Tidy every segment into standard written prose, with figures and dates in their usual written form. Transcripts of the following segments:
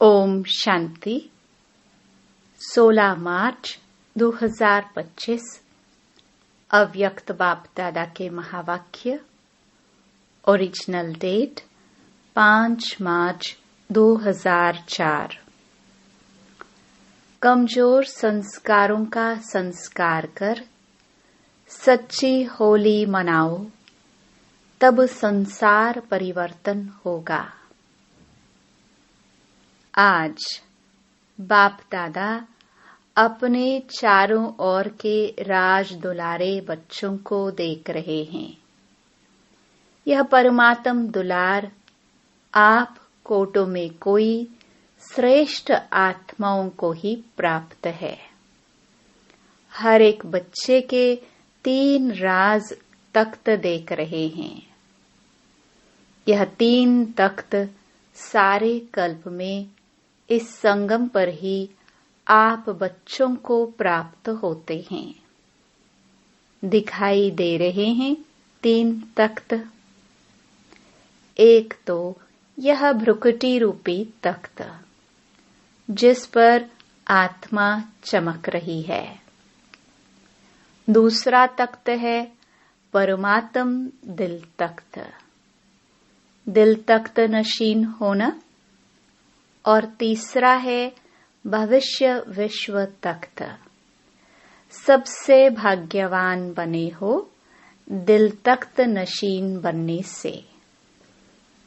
ओम शांति। 16 मार्च 2025 अव्यक्त बाप दादा के महावाक्य। ओरिजिनल डेट 5 मार्च 2004। कमजोर संस्कारों का संस्कार कर सच्ची होली मनाओ, तब संसार परिवर्तन होगा। आज बाप दादा अपने चारों ओर के राज दुलारे बच्चों को देख रहे हैं। यह परमात्म दुलार आप कोटों में कोई श्रेष्ठ आत्माओं को ही प्राप्त है। हर एक बच्चे के 3 राज तख्त देख रहे हैं। यह 3 तख्त सारे कल्प में इस संगम पर ही आप बच्चों को प्राप्त होते हैं। दिखाई दे रहे हैं 3 तख्त। एक तो यह भ्रुकुटी रूपी तख्त, जिस पर आत्मा चमक रही है। दूसरा तख्त है परमात्म दिल तख्त, दिल तख्त नशीन होना। और तीसरा है भविष्य विश्व तख्त। सबसे भाग्यवान बने हो दिल तख्त नशीन बनने से।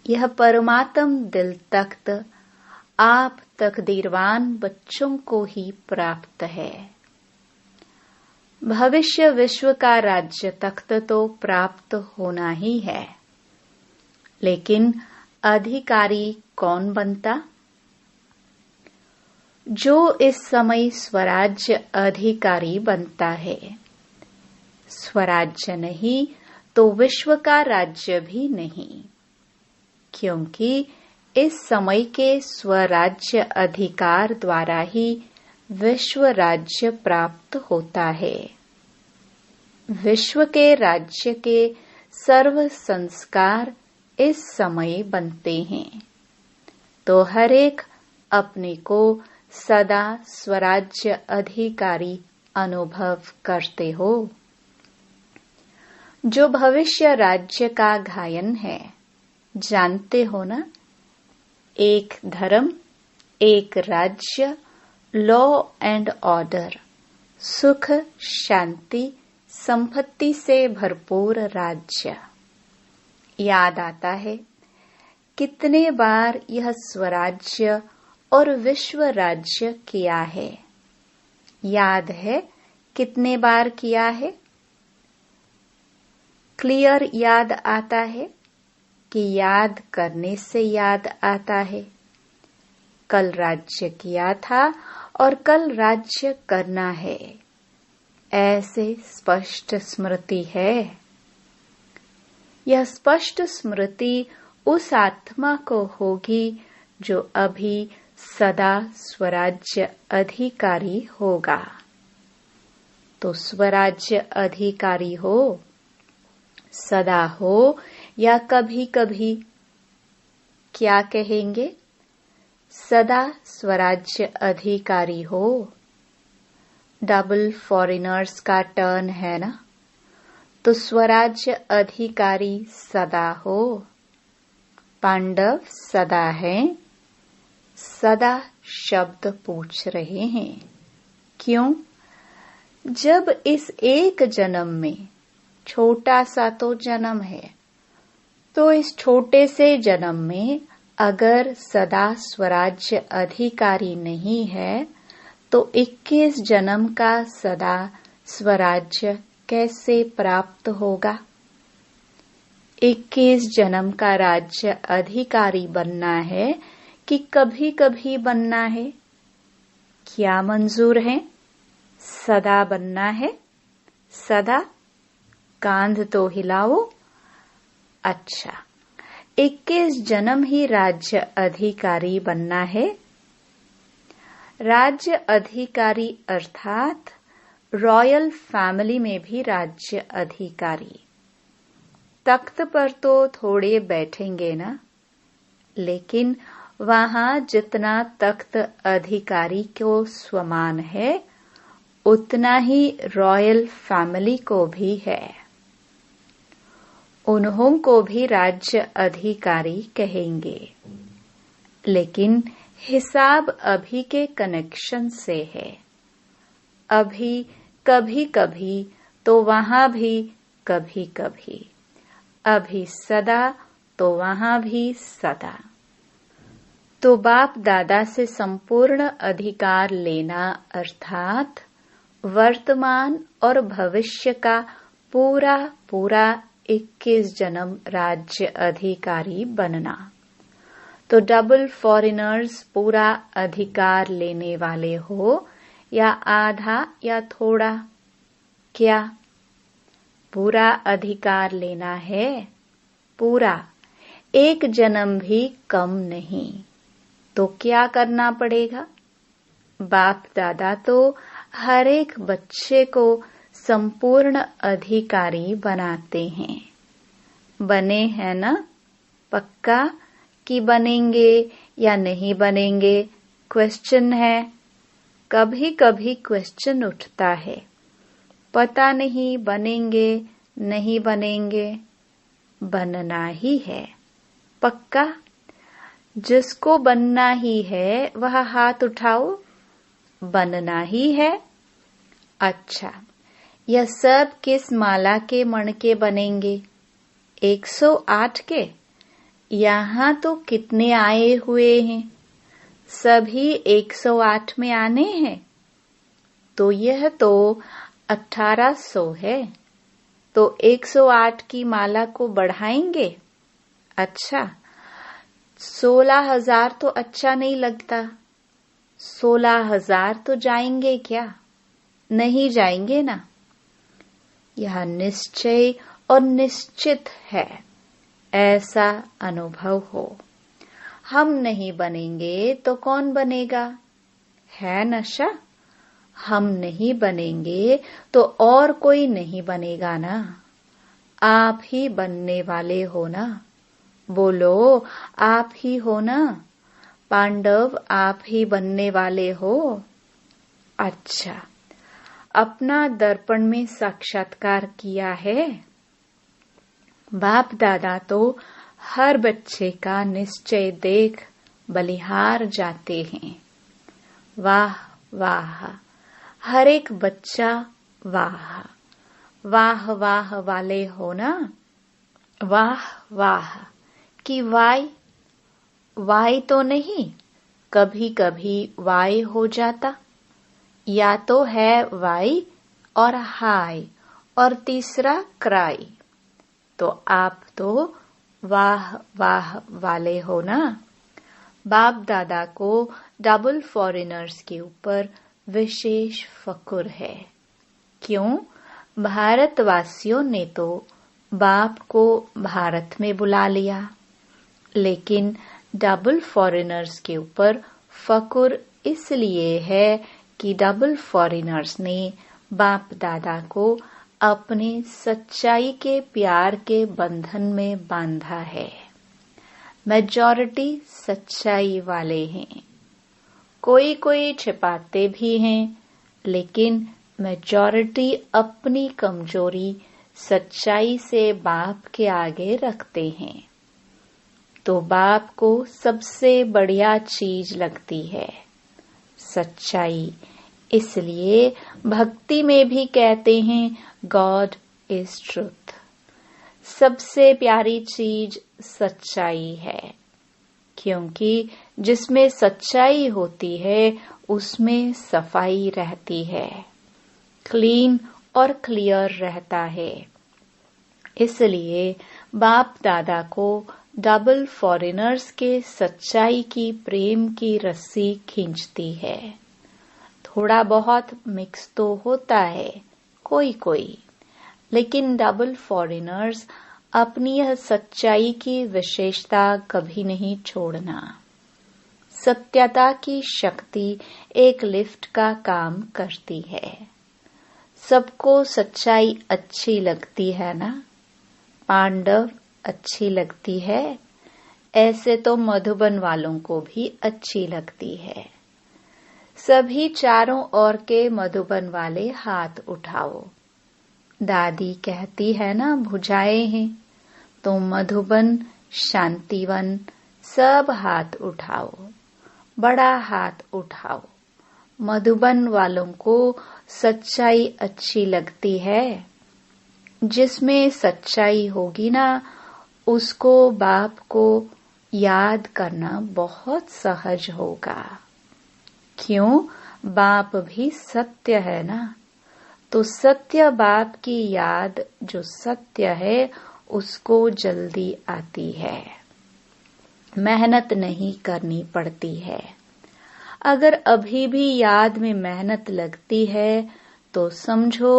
यह परमात्म दिल तख्त आप तकदीरवान बच्चों को ही प्राप्त है। भविष्य विश्व का राज्य तख्त तो प्राप्त होना ही है, लेकिन अधिकारी कौन बनता? जो इस समय स्वराज्य अधिकारी बनता है। स्वराज्य नहीं तो विश्व का राज्य भी नहीं, क्योंकि इस समय के स्वराज्य अधिकार द्वारा ही विश्व राज्य प्राप्त होता है। विश्व के राज्य के सर्व संस्कार इस समय बनते हैं, तो हर एक अपने को सदा स्वराज्य अधिकारी अनुभव करते हो। जो भविष्य राज्य का गायन है, जानते हो ना? एक धर्म, एक राज्य, लॉ एंड ऑर्डर, सुख शांति संपत्ति से भरपूर राज्य। याद आता है कितने बार यह स्वराज्य और विश्व राज्य किया है? याद है कितने बार किया है? क्लियर याद आता है कि याद करने से याद आता है? कल राज्य किया था और कल राज्य करना है, ऐसे स्पष्ट स्मृति है। यह स्पष्ट स्मृति उस आत्मा को होगी जो अभी सदा स्वराज्य अधिकारी होगा। तो स्वराज्य अधिकारी हो, सदा हो या कभी कभी, क्या कहेंगे? सदा स्वराज्य अधिकारी हो। डबल फॉरेनर्स का टर्न है ना, तो स्वराज्य अधिकारी सदा हो। पांडव सदा हैं, सदा शब्द पूछ रहे हैं। क्यों? जब इस एक जन्म में, छोटा सा तो जन्म है, तो इस छोटे से जन्म में अगर सदा स्वराज्य अधिकारी नहीं है, तो 21 जन्म का सदा स्वराज्य कैसे प्राप्त होगा? 21 जन्म का राज्य अधिकारी बनना है कि कभी कभी बनना है? क्या मंजूर है? सदा बनना है? सदा? कांध तो हिलाओ। अच्छा, 21 जन्म ही राज्य अधिकारी बनना है। राज्य अधिकारी अर्थात रॉयल फैमिली में भी राज्य अधिकारी। तख्त पर तो थोड़े बैठेंगे ना, लेकिन वहां जितना तख्त अधिकारी को स्वमान है उतना ही रॉयल फैमिली को भी है। उन्हों को भी राज्य अधिकारी कहेंगे, लेकिन हिसाब अभी के कनेक्शन से है। अभी कभी कभी तो वहां भी कभी कभी, अभी सदा तो वहां भी सदा। तो बाप दादा से संपूर्ण अधिकार लेना अर्थात वर्तमान और भविष्य का पूरा पूरा 21 जन्म राज्य अधिकारी बनना। तो डबल फॉरेनर्स पूरा अधिकार लेने वाले हो या आधा या थोड़ा, क्या पूरा अधिकार लेना है? पूरा, एक जन्म भी कम नहीं। तो क्या करना पड़ेगा? बाप दादा तो हर एक बच्चे को संपूर्ण अधिकारी बनाते हैं। बने हैं ना? पक्का कि बनेंगे या नहीं बनेंगे? क्वेश्चन है। कभी कभी क्वेश्चन उठता है, पता नहीं बनेंगे नहीं बनेंगे। बनना ही है। पक्का? जिसको बनना ही है वह हाथ उठाओ। बनना ही है। अच्छा, यह सब किस माला के मण के बनेंगे? 108 के? यहाँ तो कितने आए हुए हैं? सभी 108 में आने हैं। तो यह तो 1800 है। तो 108 की माला को बढ़ाएंगे। अच्छा, 16,000 तो अच्छा नहीं लगता। 16,000 तो जाएंगे क्या? नहीं जाएंगे ना। यह निश्चय और निश्चित है, ऐसा अनुभव हो। हम नहीं बनेंगे तो कौन बनेगा? है नशा। हम नहीं बनेंगे तो और कोई नहीं बनेगा ना। आप ही बनने वाले हो ना। बोलो, आप ही हो ना। पांडव आप ही बनने वाले हो। अच्छा, अपना दर्पण में साक्षात्कार किया है? बाप दादा तो हर बच्चे का निश्चय देख बलिहार जाते हैं। वाह वाह, हर एक बच्चा वाह वाह वाह वाले हो ना। वाह वाह कि वाई तो नहीं, कभी कभी वाई हो जाता। या तो है वाई और हाय और तीसरा क्राई। तो आप तो वाह वाह वाले हो ना। बाप दादा को डबल फॉरेनर्स के ऊपर विशेष फक्र है। क्यों? भारतवासियों ने तो बाप को भारत में बुला लिया, लेकिन डबल फॉरेनर्स के ऊपर फक्र इसलिए है कि डबल फॉरेनर्स ने बाप दादा को अपने सच्चाई के प्यार के बंधन में बांधा है। मेजॉरिटी सच्चाई वाले हैं। कोई कोई छिपाते भी हैं, लेकिन मेजॉरिटी अपनी कमजोरी सच्चाई से बाप के आगे रखते हैं। तो बाप को सबसे बढ़िया चीज लगती है सच्चाई। इसलिए भक्ति में भी कहते हैं गॉड इज ट्रुथ। सबसे प्यारी चीज सच्चाई है, क्योंकि जिसमें सच्चाई होती है उसमें सफाई रहती है, क्लीन और क्लियर रहता है। इसलिए बाप दादा को डबल फॉरेनर्स के सच्चाई की प्रेम की रस्सी खींचती है। थोड़ा बहुत मिक्स तो होता है कोई कोई, लेकिन डबल फॉरेनर्स अपनी यह सच्चाई की विशेषता कभी नहीं छोड़ना। सत्यता की शक्ति एक लिफ्ट का काम करती है। सबको सच्चाई अच्छी लगती है ना। पांडव अच्छी लगती है। ऐसे तो मधुबन वालों को भी अच्छी लगती है। सभी चारों ओर के मधुबन वाले हाथ उठाओ। दादी कहती है ना, भुजाएं हैं, तो मधुबन, शांतिवन सब हाथ उठाओ, बड़ा हाथ उठाओ। मधुबन वालों को सच्चाई अच्छी लगती है। जिसमें सच्चाई होगी ना, उसको बाप को याद करना बहुत सहज होगा। क्यों? बाप भी सत्य है ना, तो सत्य बाप की याद जो सत्य है उसको जल्दी आती है, मेहनत नहीं करनी पड़ती है। अगर अभी भी याद में मेहनत लगती है तो समझो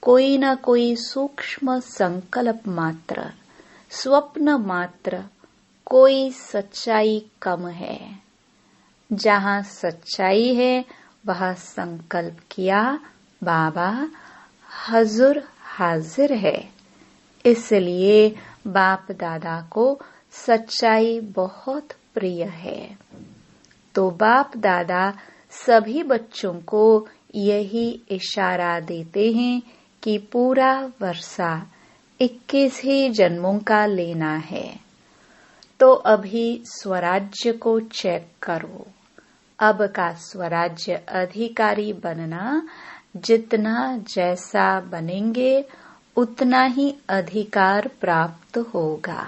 कोई न कोई सूक्ष्म संकल्प मात्र, स्वप्न मात्र, कोई सच्चाई कम है। जहाँ सच्चाई है वह संकल्प किया, बाबा हजूर हाजिर है। इसलिए बाप दादा को सच्चाई बहुत प्रिय है। तो बाप दादा सभी बच्चों को यही इशारा देते हैं कि पूरा वर्षा 21 ही जन्मों का लेना है। तो अभी स्वराज्य को चेक करो। अब का स्वराज्य अधिकारी बनना, जितना जैसा बनेंगे उतना ही अधिकार प्राप्त होगा।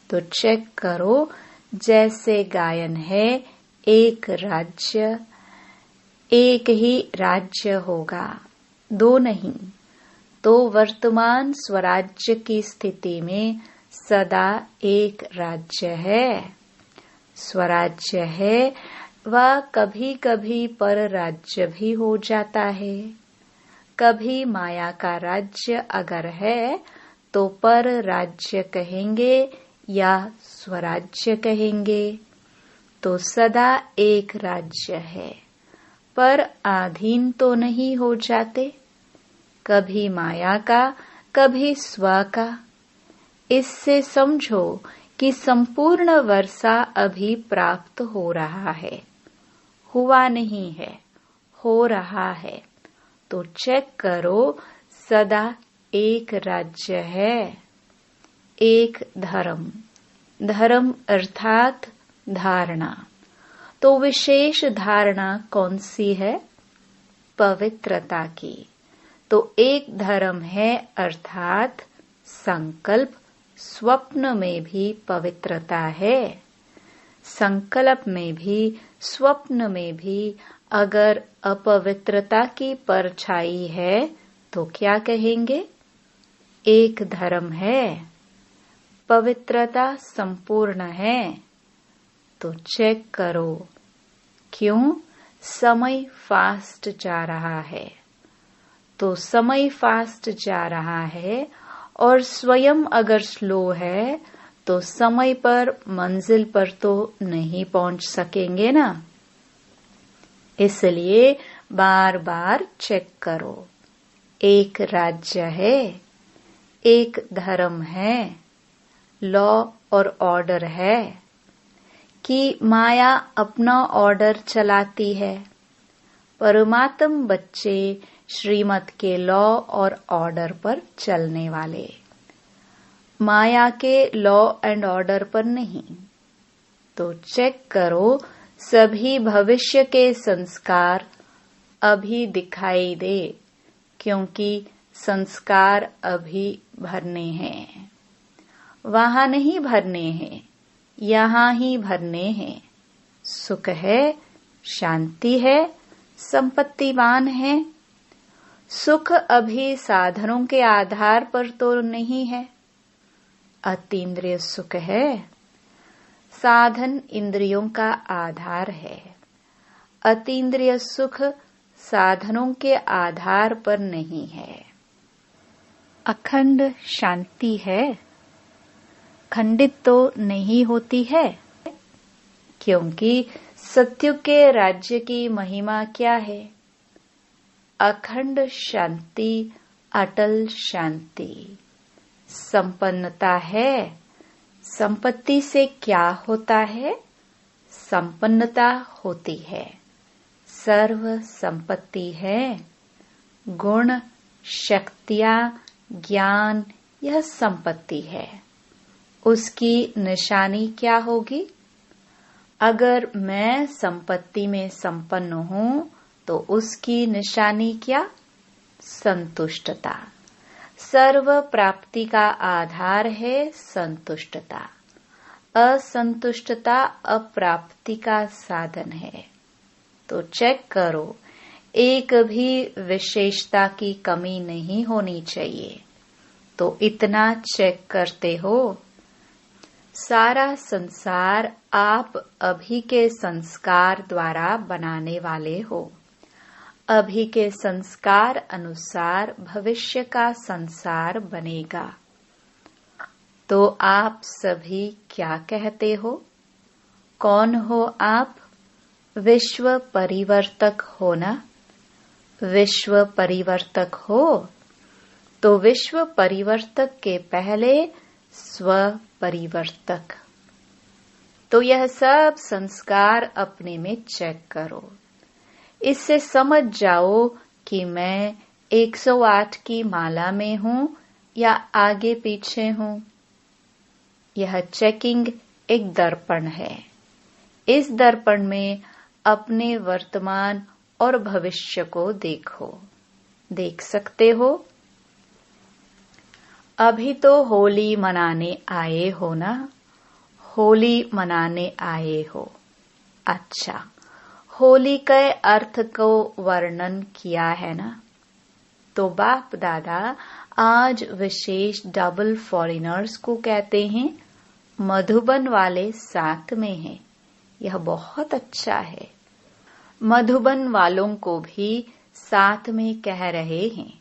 तो चेक करो, जैसे गायन है, एक राज्य, एक ही राज्य होगा, दो नहीं। तो वर्तमान स्वराज्य की स्थिति में सदा एक राज्य है। स्वराज्य है वह कभी कभी पर राज्य भी हो जाता है। कभी माया का राज्य अगर है तो पर राज्य कहेंगे या स्वराज्य कहेंगे। तो सदा एक राज्य है, पर अधीन तो नहीं हो जाते, कभी माया का कभी स्व का। इससे समझो कि संपूर्ण वर्षा अभी प्राप्त हो रहा है, हुआ नहीं है, हो रहा है। तो चेक करो, सदा एक राज्य है, एक धर्म। धर्म अर्थात धारणा। तो विशेष धारणा कौन सी है? पवित्रता की। तो एक धर्म है अर्थात संकल्प। स्वप्न में भी पवित्रता है, संकल्प में भी, स्वप्न में भी अगर अपवित्रता की परछाई है तो क्या कहेंगे? एक धर्म है, पवित्रता संपूर्ण है। तो चेक करो, क्यों? समय फास्ट जा रहा है। तो समय फास्ट जा रहा है और स्वयं अगर स्लो है तो समय पर मंजिल पर तो नहीं पहुंच सकेंगे ना। इसलिए बार बार चेक करो, एक राज्य है, एक धर्म है, लॉ और ऑर्डर है कि माया अपना ऑर्डर चलाती है। परमात्म बच्चे श्रीमत के लॉ और ऑर्डर पर चलने वाले, माया के लॉ एंड ऑर्डर पर नहीं। तो चेक करो, सभी भविष्य के संस्कार अभी दिखाई दे, क्योंकि संस्कार अभी भरने हैं। वहां नहीं भरने हैं, यहाँ ही भरने हैं। सुख है, शांति है, संपत्तिवान है। सुख अभी साधनों के आधार पर तो नहीं है, अतीन्द्रिय सुख है। साधन इंद्रियों का आधार है, अतीन्द्रिय सुख साधनों के आधार पर नहीं है। अखंड शांति है, खंडित तो नहीं होती है, क्योंकि सत्युग के राज्य की महिमा क्या है? अखंड शांति, अटल शांति। संपन्नता है, संपत्ति से क्या होता है? संपन्नता होती है। सर्व संपत्ति है। गुण, शक्तियां, ज्ञान, यह संपत्ति है। उसकी निशानी क्या होगी? अगर मैं संपत्ति में संपन्न हूं तो उसकी निशानी क्या? संतुष्टता। सर्व प्राप्ति का आधार है संतुष्टता। असंतुष्टता अप्राप्ति का साधन है। तो चेक करो, एक भी विशेषता की कमी नहीं होनी चाहिए। तो इतना चेक करते हो। सारा संसार आप अभी के संस्कार द्वारा बनाने वाले हो। अभी के संस्कार अनुसार भविष्य का संसार बनेगा। तो आप सभी क्या कहते हो? कौन हो आप? विश्व परिवर्तक हो ना? विश्व परिवर्तक हो तो विश्व परिवर्तक के पहले स्व परिवर्तक। तो यह सब संस्कार अपने में चेक करो। इससे समझ जाओ कि मैं 108 की माला में हूं या आगे पीछे हूं। यह चेकिंग एक दर्पण है। इस दर्पण में अपने वर्तमान और भविष्य को देखो। देख सकते हो? अभी तो होली मनाने आए हो ना? होली मनाने आए हो। अच्छा, होली के अर्थ को वर्णन किया है ना? तो बाप दादा आज विशेष डबल फॉरेनर्स को कहते हैं, मधुबन वाले साथ में हैं। यह बहुत अच्छा है। मधुबन वालों को भी साथ में कह रहे हैं।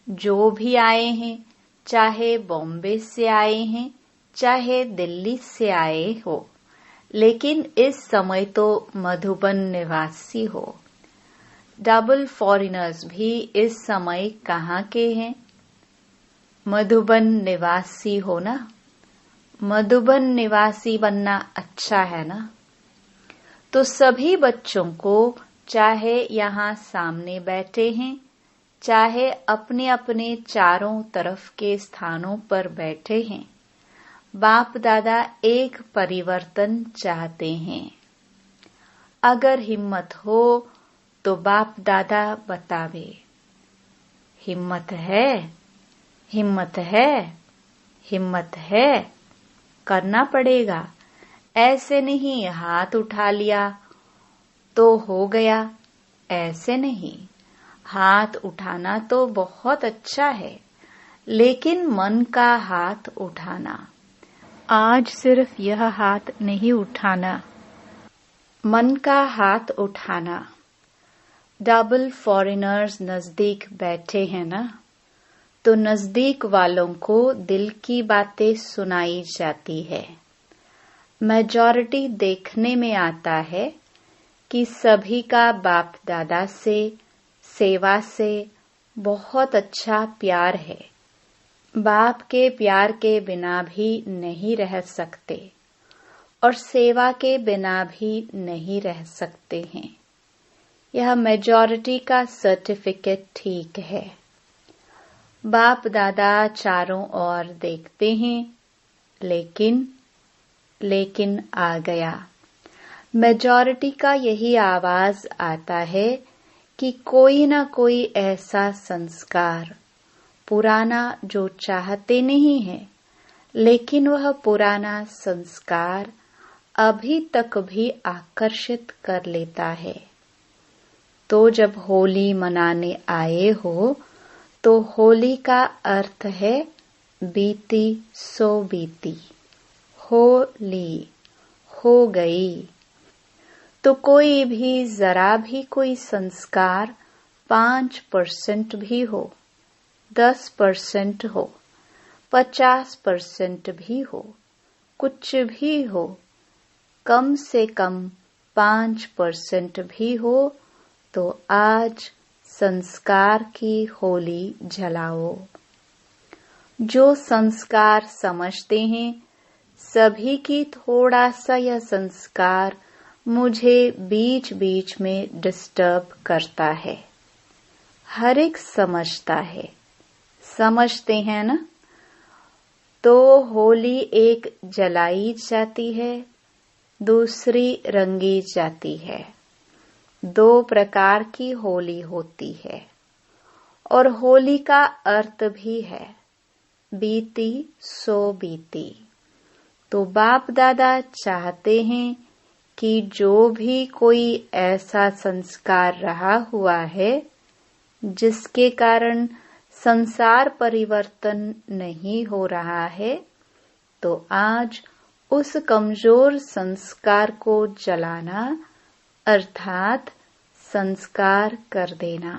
जो भी आए हैं, चाहे बॉम्बे से आए हैं, चाहे दिल्ली से आए हो, लेकिन इस समय तो मधुबन निवासी हो। डबल फॉरेनर्स भी इस समय कहाँ के हैं? मधुबन निवासी हो ना? मधुबन निवासी बनना अच्छा है ना? तो सभी बच्चों को, चाहे यहाँ सामने बैठे हैं, चाहे अपने अपने चारों तरफ के स्थानों पर बैठे हैं, बाप दादा एक परिवर्तन चाहते हैं। अगर हिम्मत हो तो बाप दादा बतावे। हिम्मत है, हिम्मत है, हिम्मत है। करना पड़ेगा। ऐसे नहीं हाथ उठा लिया तो हो गया, ऐसे नहीं। हाथ उठाना तो बहुत अच्छा है, लेकिन मन का हाथ उठाना। आज सिर्फ यह हाथ नहीं उठाना, मन का हाथ उठाना। डबल फॉरेनर्स नजदीक बैठे हैं ना? तो नजदीक वालों को दिल की बातें सुनाई जाती है। मेजॉरिटी देखने में आता है कि सभी का बाप दादा से, सेवा से बहुत अच्छा प्यार है। बाप के प्यार के बिना भी नहीं रह सकते और सेवा के बिना भी नहीं रह सकते हैं। यह मेजॉरिटी का सर्टिफिकेट ठीक है। बाप दादा चारों ओर देखते हैं, लेकिन आ गया। मेजॉरिटी का यही आवाज आता है कि कोई ना कोई ऐसा संस्कार पुराना जो चाहते नहीं है, लेकिन वह पुराना संस्कार अभी तक भी आकर्षित कर लेता है। तो जब होली मनाने आए हो तो होली का अर्थ है बीती सो बीती। होली हो गई। तो कोई भी जरा भी कोई संस्कार 5% भी हो, 10% हो, 50% भी हो, कुछ भी हो, कम से कम 5% भी हो, तो आज संस्कार की होली जलाओ। जो संस्कार समझते हैं, सभी की थोड़ा सा यह संस्कार मुझे बीच बीच में डिस्टर्ब करता है। हर एक समझता है, समझते हैं ना। तो होली एक जलाई जाती है, दूसरी रंगी जाती है। 2 प्रकार की होली होती है। और होली का अर्थ भी है, बीती सो बीती। तो बाप दादा चाहते हैं कि जो भी कोई ऐसा संस्कार रहा हुआ है जिसके कारण संसार परिवर्तन नहीं हो रहा है, तो आज उस कमजोर संस्कार को जलाना अर्थात संस्कार कर देना।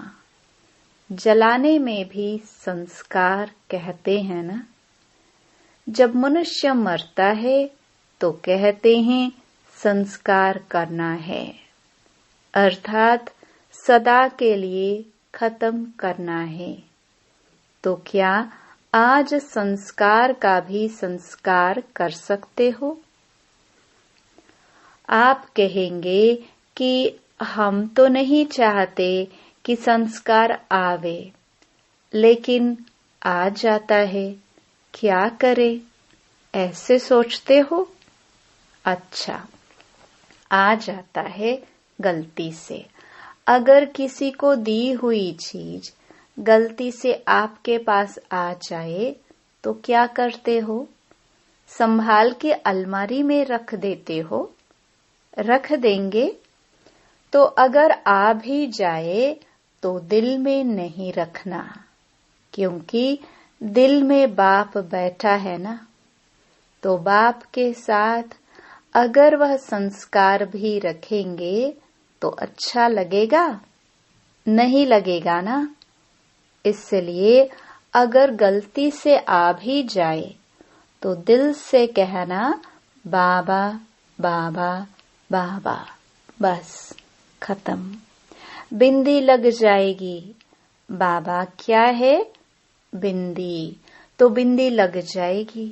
जलाने में भी संस्कार कहते हैं ना। जब मनुष्य मरता है तो कहते हैं संस्कार करना है, अर्थात सदा के लिए खत्म करना है। तो क्या आज संस्कार का भी संस्कार कर सकते हो? आप कहेंगे कि हम तो नहीं चाहते कि संस्कार आवे, लेकिन आ जाता है, क्या करे? ऐसे सोचते हो? अच्छा, आ जाता है गलती से। अगर किसी को दी हुई चीज गलती से आपके पास आ जाए तो क्या करते हो? संभाल के अलमारी में रख देते हो? रख देंगे। तो अगर आ भी जाए तो दिल में नहीं रखना, क्योंकि दिल में बाप बैठा है ना। तो बाप के साथ अगर वह संस्कार भी रखेंगे तो अच्छा लगेगा? नहीं लगेगा ना। इसलिए अगर गलती से आ भी जाए तो दिल से कहना बाबा बाबा बाबा, बस खत्म। बिंदी लग जाएगी। बाबा क्या है? बिंदी। तो बिंदी लग जाएगी।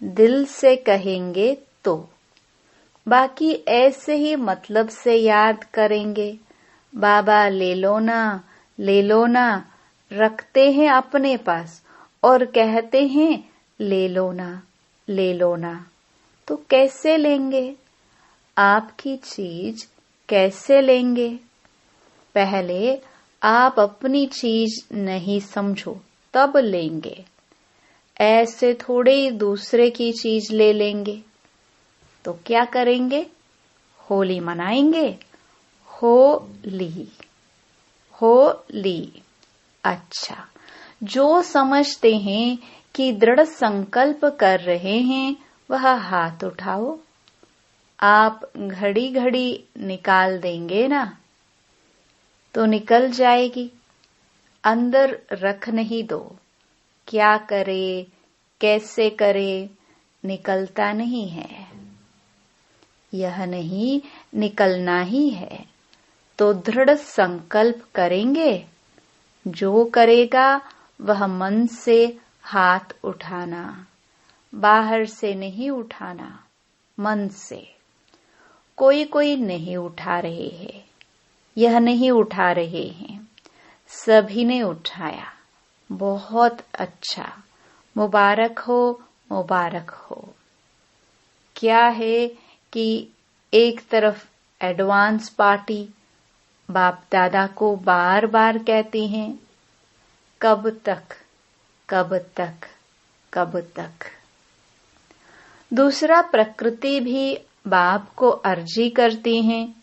दिल से कहेंगे तो। बाकी ऐसे ही मतलब से याद करेंगे, बाबा ले लो ना, ले लो ना, रखते हैं अपने पास और कहते हैं ले लो ना, ले लो ना। तो कैसे लेंगे? आपकी चीज कैसे लेंगे? पहले आप अपनी चीज नहीं समझो, तब लेंगे। ऐसे थोड़े ही दूसरे की चीज ले लेंगे। तो क्या करेंगे? होली मनाएंगे। होली, होली। अच्छा, जो समझते हैं कि दृढ़ संकल्प कर रहे हैं वह हाथ उठाओ। आप घड़ी घड़ी निकाल देंगे ना, तो निकल जाएगी। अंदर रख नहीं दो। क्या करे, कैसे करे, निकलता नहीं है। यह नहीं, निकलना ही है। तो दृढ़ संकल्प करेंगे। जो करेगा वह मन से हाथ उठाना, बाहर से नहीं उठाना, मन से। कोई कोई नहीं उठा रहे हैं, यह नहीं उठा रहे हैं, सभी ने उठाया। बहुत अच्छा, मुबारक हो, मुबारक हो। क्या है कि एक तरफ एडवांस पार्टी बाप दादा को बार बार कहती हैं, कब तक, कब तक, कब तक। दूसरा प्रकृति भी बाप को अर्जी करती हैं,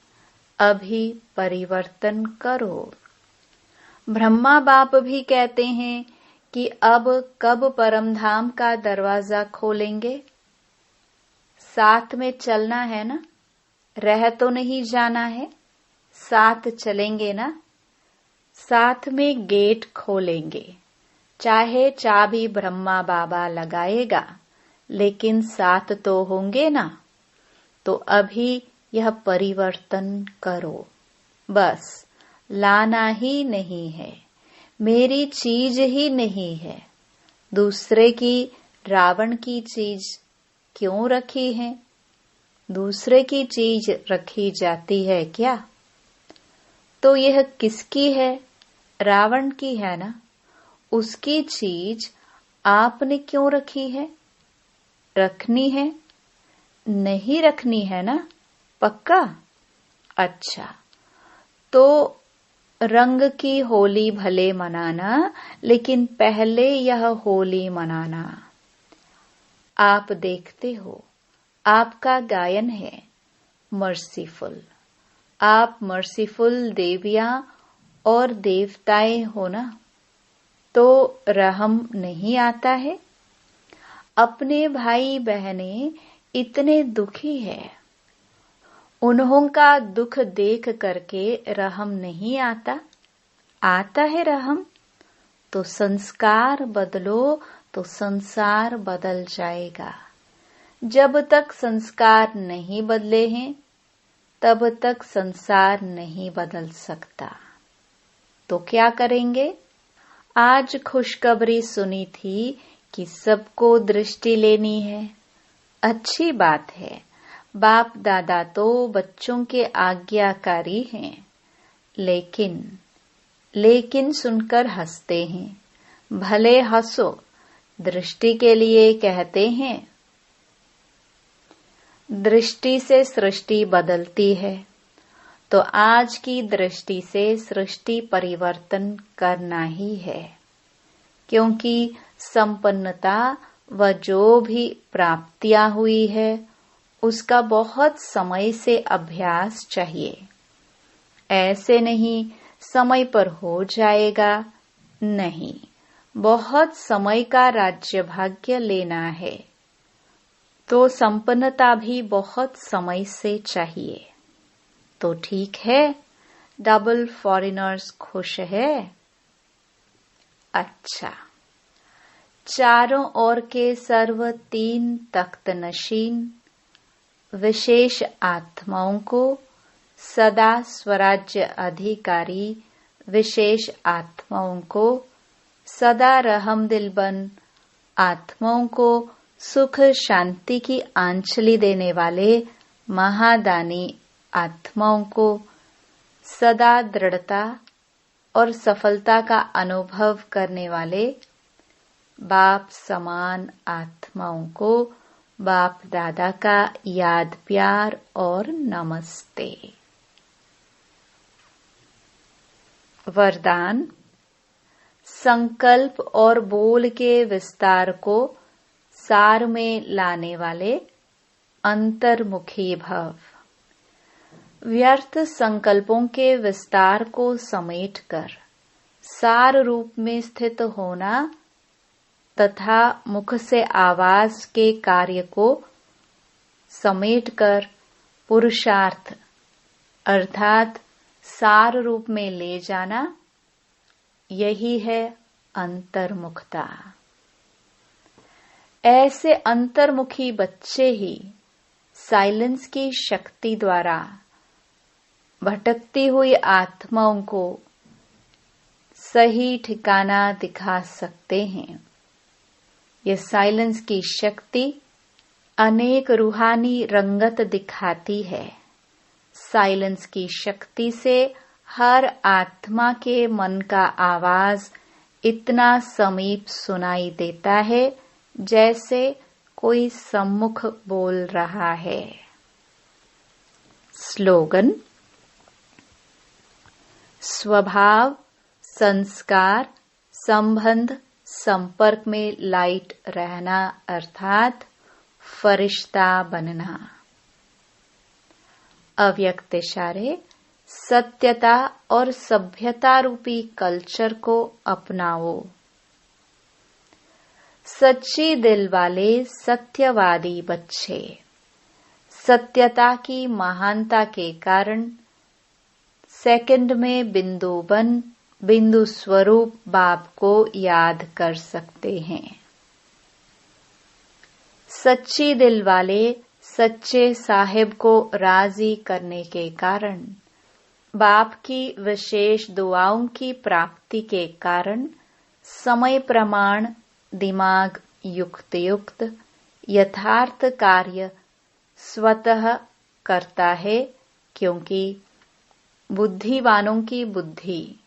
अभी परिवर्तन करो। ब्रह्मा बाप भी कहते हैं कि अब कब परमधाम का दरवाजा खोलेंगे? साथ में चलना है ना, रह तो नहीं जाना है, साथ चलेंगे ना। साथ में गेट खोलेंगे, चाहे चाबी ब्रह्मा बाबा लगाएगा, लेकिन साथ तो होंगे ना। तो अभी यह परिवर्तन करो, बस लाना ही नहीं है, मेरी चीज ही नहीं है, दूसरे की, रावण की चीज क्यों रखी है? दूसरे की चीज रखी जाती है क्या? तो यह किसकी है? रावण की है ना। उसकी चीज आपने क्यों रखी है? रखनी है? नहीं रखनी है ना? पक्का? अच्छा, तो रंग की होली भले मनाना, लेकिन पहले यह होली मनाना। आप देखते हो, आपका गायन है मर्सीफुल। आप मर्सीफुल देवियां और देवताएं हो ना, तो रहम नहीं आता है? अपने भाई बहनें इतने दुखी है, उन्हों का दुख देख करके रहम नहीं आता? आता है रहम। तो संस्कार बदलो तो संसार बदल जाएगा। जब तक संस्कार नहीं बदले हैं, तब तक संसार नहीं बदल सकता। तो क्या करेंगे? आज खुशखबरी सुनी थी कि सबको दृष्टि लेनी है। अच्छी बात है। बाप दादा तो बच्चों के आज्ञाकारी हैं, लेकिन सुनकर हंसते हैं। भले हंसो, दृष्टि के लिए कहते हैं। दृष्टि से सृष्टि बदलती है, तो आज की दृष्टि से सृष्टि परिवर्तन करना ही है, क्योंकि संपन्नता व जो भी प्राप्तियां हुई है, उसका बहुत समय से अभ्यास चाहिए। ऐसे नहीं समय पर हो जाएगा, नहीं, बहुत समय का राज्य भाग्य लेना है, तो संपन्नता भी बहुत समय से चाहिए। तो ठीक है, डबल फॉरेनर्स खुश है। अच्छा, चारों ओर के सर्व 3 तख्त नशीन विशेष आत्माओं को, सदा स्वराज्य अधिकारी विशेष आत्माओं को, सदा रहमदिलबन आत्माओं को सुख शांति की आंचली देने वाले महादानी आत्माओं को, सदा दृढ़ता और सफलता का अनुभव करने वाले बाप समान आत्माओं को बाप दादा का याद प्यार और नमस्ते। वरदान। संकल्प और बोल के विस्तार को सार में लाने वाले अंतर्मुखी भव। व्यर्थ संकल्पों के विस्तार को समेटकर सार रूप में स्थित होना तथा मुख से आवाज के कार्य को समेटकर पुरुषार्थ अर्थात सार रूप में ले जाना, यही है अंतर्मुखता। ऐसे अंतर्मुखी बच्चे ही साइलेंस की शक्ति द्वारा भटकती हुई आत्माओं को सही ठिकाना दिखा सकते हैं। यह साइलेंस की शक्ति अनेक रूहानी रंगत दिखाती है। साइलेंस की शक्ति से हर आत्मा के मन का आवाज इतना समीप सुनाई देता है जैसे कोई सम्मुख बोल रहा है। स्लोगन। स्वभाव, संस्कार, संबंध, संपर्क में लाइट रहना अर्थात फरिश्ता बनना। अव्यक्त इशारे। सत्यता और सभ्यता रूपी कल्चर को अपनाओ। सच्ची दिल वाले सत्यवादी बच्चे सत्यता की महानता के कारण सेकंड में बिंदु बन बिंदु स्वरूप बाप को याद कर सकते हैं। सच्ची दिल वाले सच्चे साहिब को राजी करने के कारण बाप की विशेष दुआओं की प्राप्ति के कारण समय प्रमाण दिमाग युक्त यथार्थ कार्य स्वतः करता है, क्योंकि बुद्धिवानों की बुद्धि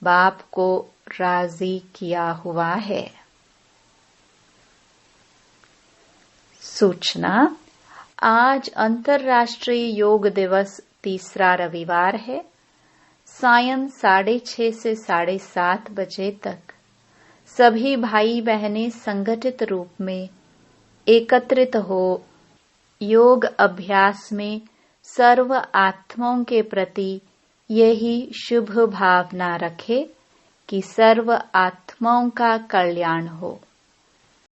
बाप को राजी किया हुआ है। सूचना, आज अंतर्राष्ट्रीय योग दिवस तीसरा रविवार है। सायं 6:30 से 7:30 बजे तक सभी भाई बहनें संगठित रूप में एकत्रित हो योग अभ्यास में सर्व आत्माओं के प्रति यही शुभ भावना रखे कि सर्व आत्माओं का कल्याण हो।